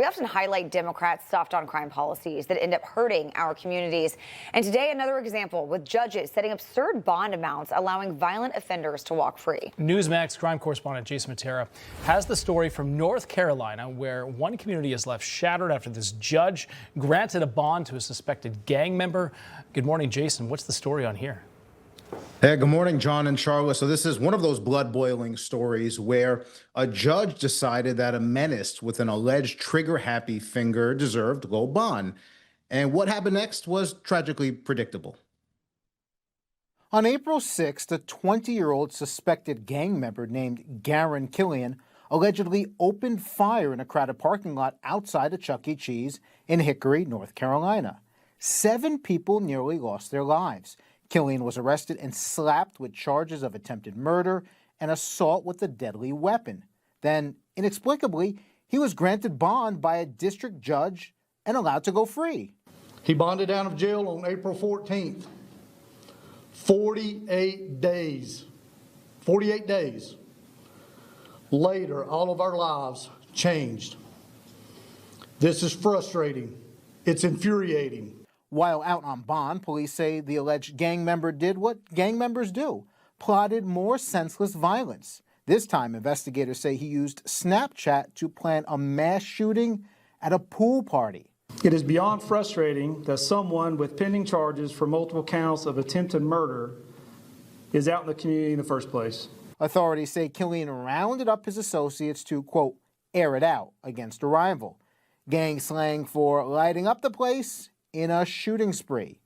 we often highlight Democrats' soft on crime policies that end up hurting our communities. And today, another example with judges setting absurd bond amounts, allowing violent offenders to walk free. Newsmax crime correspondent Jason Mattera has the story from North Carolina, where one community is left shattered after this judge granted a bond to a suspected gang member. Good morning, Jason. What's the story on here? Hey, good morning, John and Charlotte. So this is one of those blood-boiling stories where a judge decided that a menace with an alleged trigger-happy finger deserved low bond. And what happened next was tragically predictable. On April 6th, a 20-year-old suspected gang member named Garen Killian allegedly opened fire in a crowded parking lot outside a Chuck E. Cheese in Hickory, North Carolina. 7 people nearly lost their lives. Killian was arrested and slapped with charges of attempted murder and assault with a deadly weapon. Then, inexplicably, he was granted bond by a district judge and allowed to go free. He bonded out of jail on April 14th. 48 days. 48 days. Later, all of our lives changed. This is frustrating. It's infuriating. While out on bond, police say the alleged gang member did what gang members do, plotted more senseless violence. This time, investigators say he used Snapchat to plan a mass shooting at a pool party. It is beyond frustrating that someone with pending charges for multiple counts of attempted murder is out in the community in the first place. Authorities say Killian rounded up his associates to, quote, air it out against a rival. Gang slang for lighting up the place in a shooting spree.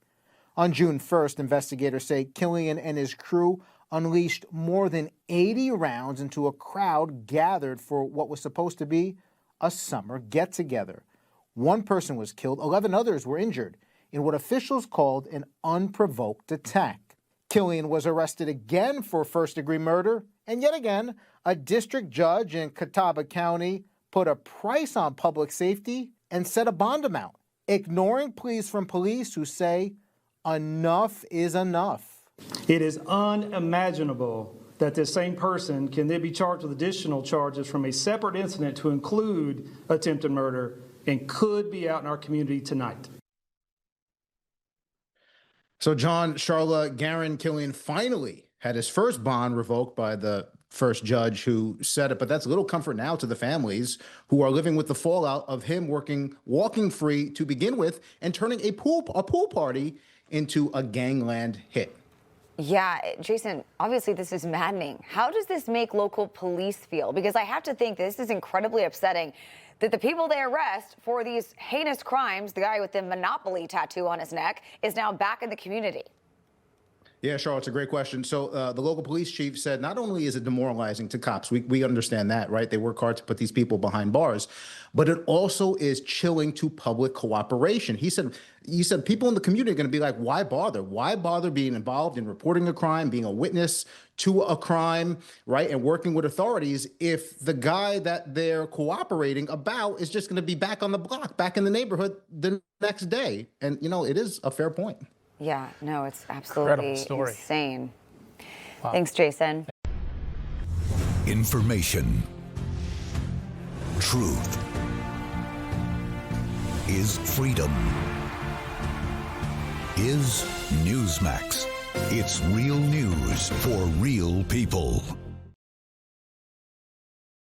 On June 1st, investigators say Killian and his crew unleashed more than 80 rounds into a crowd gathered for what was supposed to be a summer get-together. 1 person was killed, 11 others were injured in what officials called an unprovoked attack. Killian was arrested again for first-degree murder, and yet again, a district judge in Catawba County put a price on public safety and set a bond amount, ignoring pleas from police who say enough is enough. It is unimaginable that this same person can then be charged with additional charges from a separate incident to include attempted murder and could be out in our community tonight. So John, Charlotte, Garen Killian finally had his first bond revoked by the first judge who said it, but that's little comfort now to the families who are living with the fallout of him walking free to begin with and turning a pool party into a gangland hit. Yeah, Jason, obviously this is maddening. How does this make local police feel? Because I have to think this is incredibly upsetting that the people they arrest for these heinous crimes, the guy with the Monopoly tattoo on his neck, is now back in the community. Yeah, Charlotte, it's a great question. So the local police chief said not only is it demoralizing to cops, we understand that, right? They work hard to put these people behind bars, but it also is chilling to public cooperation. He said people in the community are going to be like, why bother? Why bother being involved in reporting a crime, being a witness to a crime, right? And working with authorities if the guy that they're cooperating about is just going to be back on the block, back in the neighborhood the next day. And, you know, it is a fair point. Yeah, no, it's absolutely insane. Wow. Thanks, Jason. Information. Truth. Is freedom. Is Newsmax. It's real news for real people.